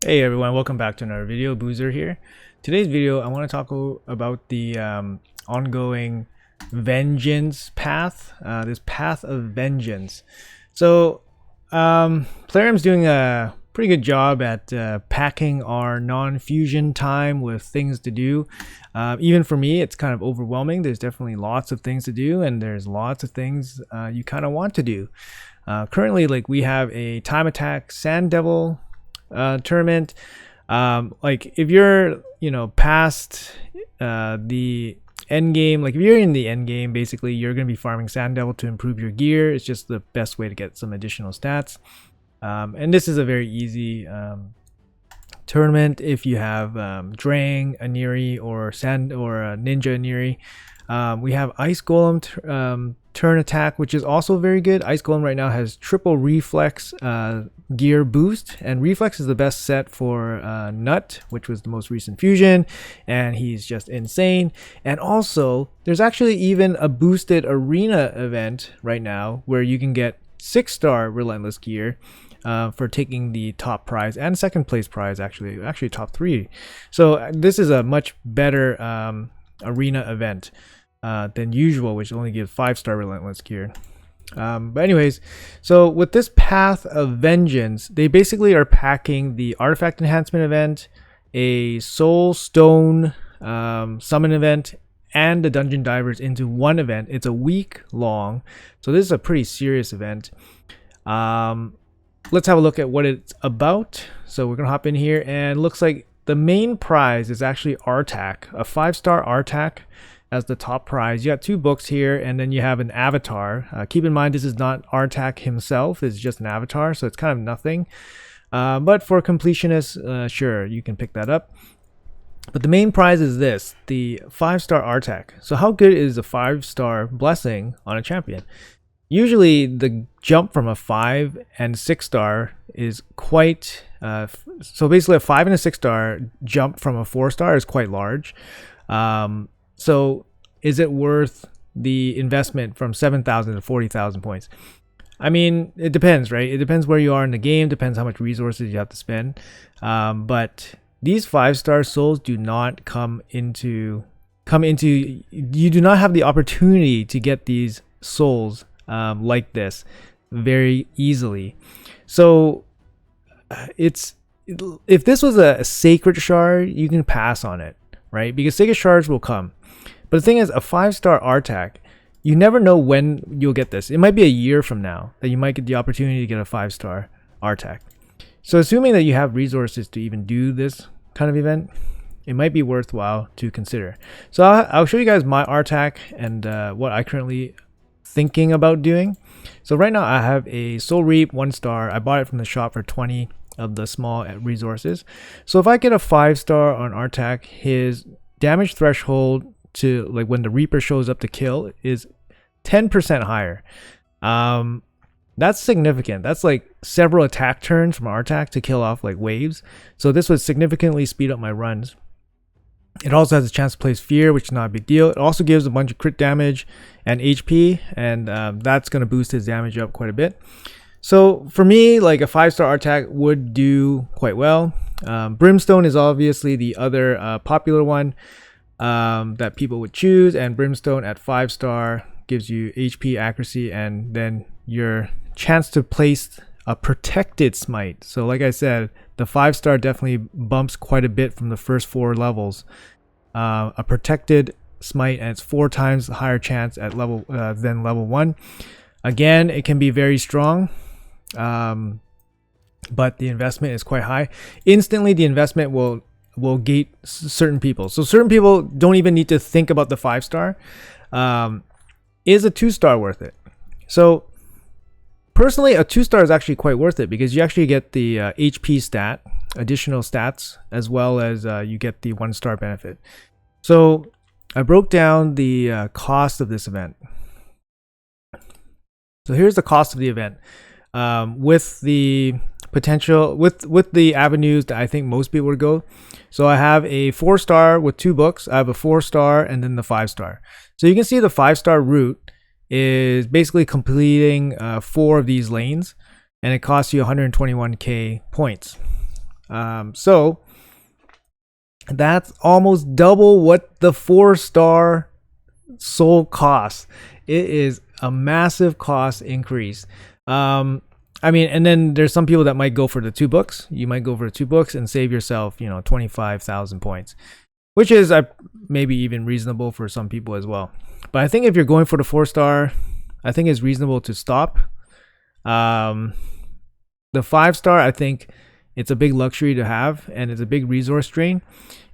Hey everyone, welcome back to another video. Boozer here. Today's video I want to talk about the ongoing vengeance path, this path of vengeance. So Plarium's doing a pretty good job at packing our non-fusion time with things to do. Even for me, it's kind of overwhelming. There's definitely lots of things to do, and there's lots of things you kind of want to do. Currently, like, we have a time attack Sand Devil tournament. Like, if you're past the end game, like if you're in the end game, basically you're going to be farming Sand Devil to improve your gear. It's just the best way to get some additional stats. And this is a very easy tournament if you have Drang, Aniri, or Sand or Ninja Aniri. We have Ice Golem turn attack, which is also very good. Ice Golem right now has triple reflex gear boost, and reflex is the best set for Nut, which was the most recent fusion, and he's just insane. And also there's actually even a boosted arena event right now where you can get 6-star relentless gear for taking the top prize and second place prize, actually top 3. So this is a much better arena event than usual, which only gives 5-star relentless gear. But anyways, so with this path of vengeance, they basically are packing the artifact enhancement event, a soul stone summon event, and the dungeon divers into one event. It's a week long, so this is a pretty serious event. Let's have a look at what it's about. So we're gonna hop in here, and looks like the main prize is actually Artak, a 5-star Artak as the top prize. You got 2 books here, and then you have an avatar. Keep in mind, this is not Artak himself, it's just an avatar, so it's kind of nothing. But for completionists, sure, you can pick that up. But the main prize is this, the 5-star Artak. So how good is a 5-star blessing on a champion? Usually the jump from a 5 and 6-star is quite so basically a 5 and a 6-star jump from a 4-star is quite large. So is it worth the investment from 7,000 to 40,000 points? I mean, it depends, right? It depends where you are in the game, depends how much resources you have to spend. But these 5-star souls do not come into you do not have the opportunity to get these souls like this very easily. So if this was a sacred shard, you can pass on it, right? Because sacred shards will come. But the thing is, a 5-star Artak, you never know when you'll get this. It might be a year from now that you might get the opportunity to get a 5-star Artak. So assuming that you have resources to even do this kind of event, it might be worthwhile to consider. So I'll show you guys my Artak and what I currently thinking about doing. So right now I have a Soul Reap 1-star. I bought it from the shop for 20 of the small resources. So if I get a 5-star on Artak, his damage threshold to, like, when the Reaper shows up to kill is 10% higher. That's significant. That's like several attack turns from Artak to kill off like waves. So this would significantly speed up my runs. It also has a chance to place fear, which is not a big deal. It also gives a bunch of crit damage and HP, and that's going to boost his damage up quite a bit. So for me, like, a 5-star Artak would do quite well. Brimstone is obviously the other popular one that people would choose, and Brimstone at 5-star gives you HP, accuracy, and then your chance to place a protected smite. So like I said, the 5-star definitely bumps quite a bit from the first 4 levels. A protected smite, and it's 4 times higher chance at level than level 1. Again, it can be very strong, but the investment is quite high. Instantly, the investment will gate certain people. So certain people don't even need to think about the 5-star. Is a 2-star worth it? So personally, a 2-star is actually quite worth it because you actually get the HP stat, additional stats, as well as you get the 1-star benefit. So I broke down the cost of this event. So here's the cost of the event with the potential, with the avenues that I think most people would go. So I have a 4-star with 2 books. I have a 4-star and then the 5-star. So you can see the 5-star route is basically completing 4 of these lanes, and it costs you 121k points. So that's almost double what the 4-star soul costs. It is a massive cost increase. I mean, and then there's some people that might go for the 2 books. You might go for the 2 books and save yourself, 25,000 points, which is maybe even reasonable for some people as well. But I think if you're going for the 4-star, I think it's reasonable to stop. The 5-star, I think it's a big luxury to have, and it's a big resource drain.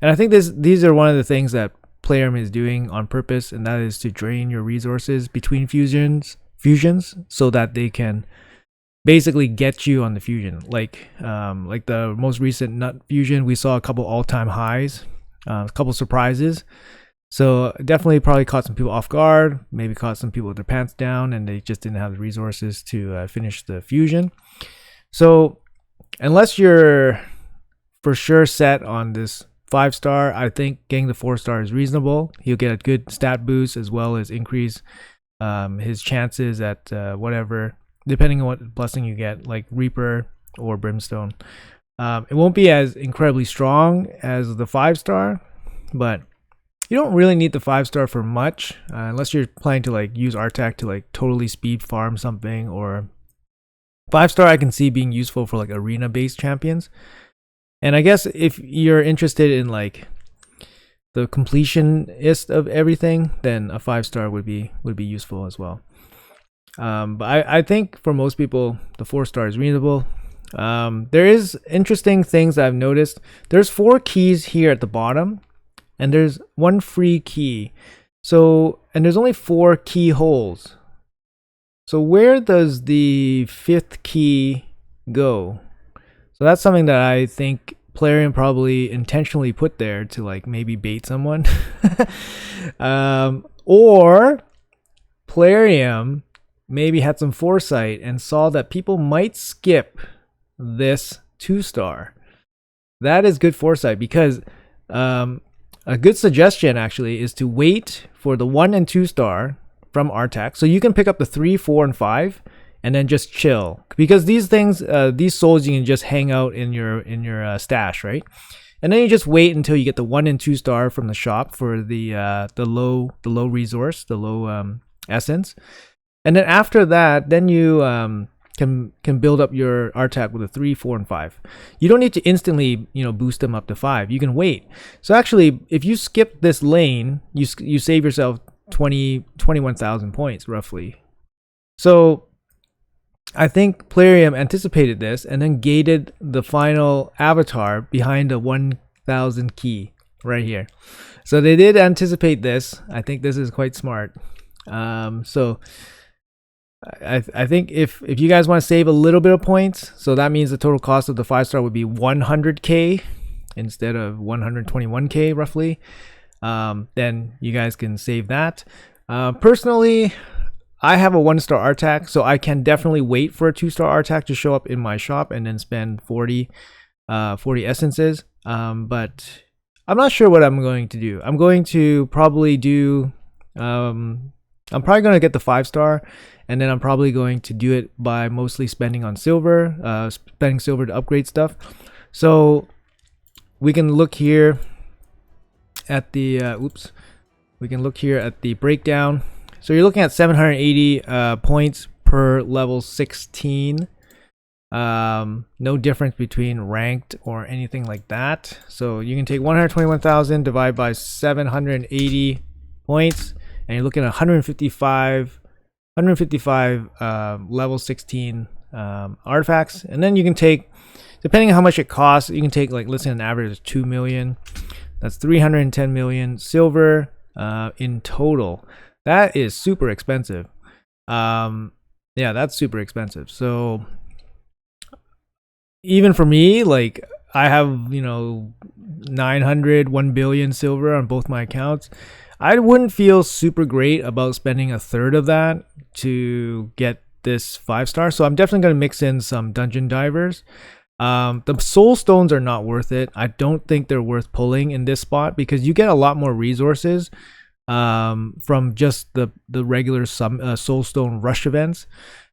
And I think these are one of the things that Plarium is doing on purpose, and that is to drain your resources between fusions so that they can basically get you on the fusion. Like the most recent nut fusion, we saw a couple all-time highs, a couple surprises. So definitely probably caught some people off guard, maybe caught some people with their pants down and they just didn't have the resources to finish the fusion. So unless you're for sure set on this 5-star, I think getting the 4-star is reasonable. He'll get a good stat boost as well as increase his chances at whatever, depending on what blessing you get, like Reaper or Brimstone. It won't be as incredibly strong as the 5-star, but you don't really need the 5-star for much unless you're planning to like use Artak to like totally speed farm something. Or 5-star I can see being useful for like arena based champions. And I guess if you're interested in like the completionist of everything, then a 5-star would be useful as well. But I think for most people the 4-star is reasonable. There is interesting things that I've noticed. There's 4 keys here at the bottom, and there's 1 free key. So, and there's only 4 keyholes. So where does the 5th key go? So that's something that I think Plarium probably intentionally put there to like maybe bait someone. Or Plarium maybe had some foresight and saw that people might skip this 2-star. That is good foresight, because a good suggestion actually is to wait for the 1 and 2-star from Artak. So you can pick up the 3, 4, and 5 and then just chill, because these things, these souls, you can just hang out in your stash, right? And then you just wait until you get the 1 and 2-star from the shop for the low resource, the low essence. And then after that, then you can build up your Artak with a 3, 4, and 5. You don't need to instantly, boost them up to 5. You can wait. So actually, if you skip this lane, you save yourself 21,000 points roughly. So I think Plarium anticipated this and then gated the final avatar behind a 1,000 key right here. So they did anticipate this. I think this is quite smart. So I think if you guys want to save a little bit of points, so that means the total cost of the 5-star would be 100k instead of 121k roughly, then you guys can save that. Personally, I have a 1-star Artak, so I can definitely wait for a 2-star Artak to show up in my shop and then spend 40 essences. But I'm not sure what I'm going to do. I'm going to probably do I'm probably going to get the 5-star, and then I'm probably going to do it by mostly spending on silver, spending silver to upgrade stuff. So we can look here at the we can look here at the breakdown. So you're looking at 780 points per level 16. No difference between ranked or anything like that. So you can take 121,000 divided by 780 points, and you're looking at 155 level 16 artifacts. And then you can take, depending on how much it costs, you can take, like, let's say an average of 2 million. That's 310 million silver in total. That is super expensive. Yeah, that's super expensive. So even for me, like, I have 900, 1 billion silver on both my accounts. I wouldn't feel super great about spending a third of that to get this 5-star. So I'm definitely going to mix in some dungeon divers. The soul stones are not worth it. I don't think they're worth pulling in this spot, because you get a lot more resources from just the regular soul stone rush events.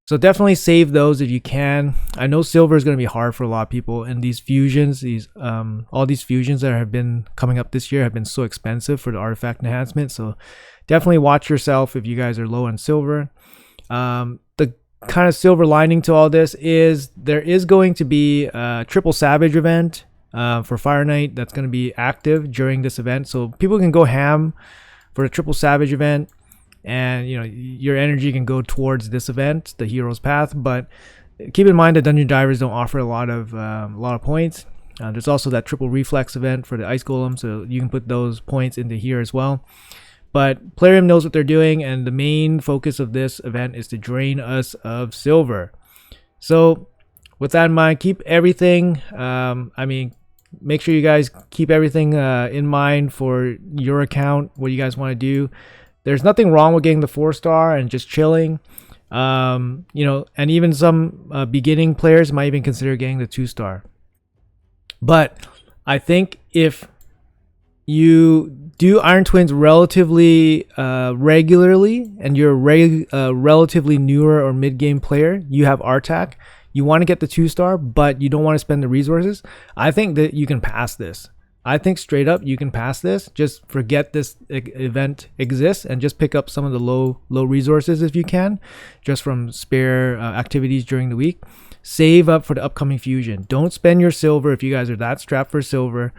So definitely save those if you can. I know silver is going to be hard for a lot of people, and these fusions, all these fusions that have been coming up this year have been so expensive for the artifact enhancement. So definitely watch yourself if you guys are low on silver. The kind of silver lining to all this is there is going to be a triple savage event for Fire Knight that's going to be active during this event, so people can go ham for the triple savage event, and you know your energy can go towards this event, the hero's path. But keep in mind that dungeon divers don't offer a lot of points. There's also that triple reflex event for the ice golem, so you can put those points into here as well. But Plarium knows what they're doing, and the main focus of this event is to drain us of silver. So with that in mind, keep everything, make sure you guys keep everything in mind for your account, what you guys want to do. There's nothing wrong with getting the 4-star and just chilling. And even some beginning players might even consider getting the 2-star. But I think if you do Iron Twins relatively regularly, and you're a relatively newer or mid-game player, you have Artak, you want to get the 2-star, but you don't want to spend the resources, I think that you can pass this. I think straight up you can pass this. Just forget this event exists and just pick up some of the low resources if you can, just from spare activities during the week. Save up for the upcoming fusion. Don't spend your silver if you guys are that strapped for silver.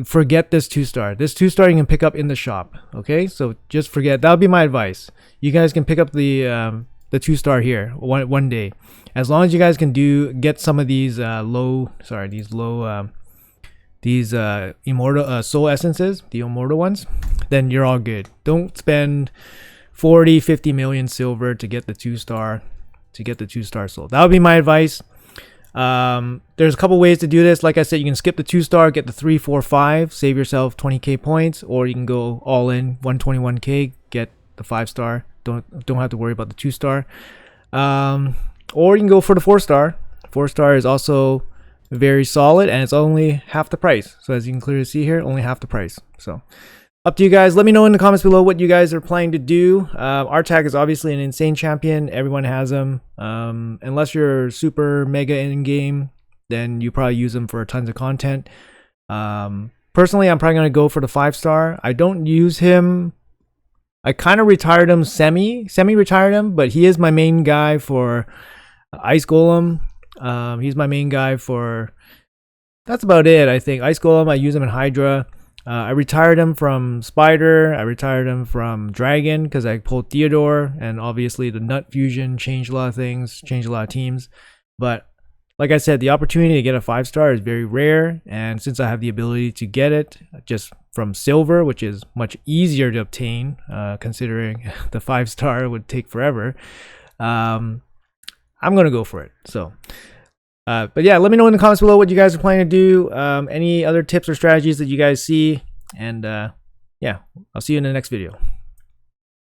Forget this 2-star. This 2-star you can pick up in the shop. Okay, so just forget. That would be my advice. You guys can pick up the 2-star here one day, as long as you guys can get some of these immortal soul essences, the immortal ones, then you're all good. Don't spend 40-50 million silver to get the 2-star soul. That would be my advice. There's a couple ways to do this. Like I said, you can skip the 2-star, get the 3, 4, 5, save yourself 20k points, or you can go all in 121k, get the 5-star. Don't have to worry about the 2-star. Or you can go for the 4-star. 4-star is also very solid, and it's only half the price. So as you can clearly see here, only half the price. So up to you guys. Let me know in the comments below what you guys are planning to do. Artak is obviously an insane champion. Everyone has him. Unless you're super mega in game, then you probably use him for tons of content. Personally, I'm probably going to go for the 5-star. I don't use him. I kind of retired him, semi-retired him, but he is my main guy for Ice Golem. He's my main guy for, that's about it, I think. Ice Golem, I use him in Hydra. I retired him from Spider. I retired him from Dragon because I pulled Theodore, and obviously the Nut Fusion changed a lot of things, changed a lot of teams. But like I said, the opportunity to get a 5-star is very rare, and since I have the ability to get it just from silver, which is much easier to obtain, considering the 5-star would take forever, I'm gonna go for it. So but yeah, let me know in the comments below what you guys are planning to do, any other tips or strategies that you guys see, and yeah, I'll see you in the next video.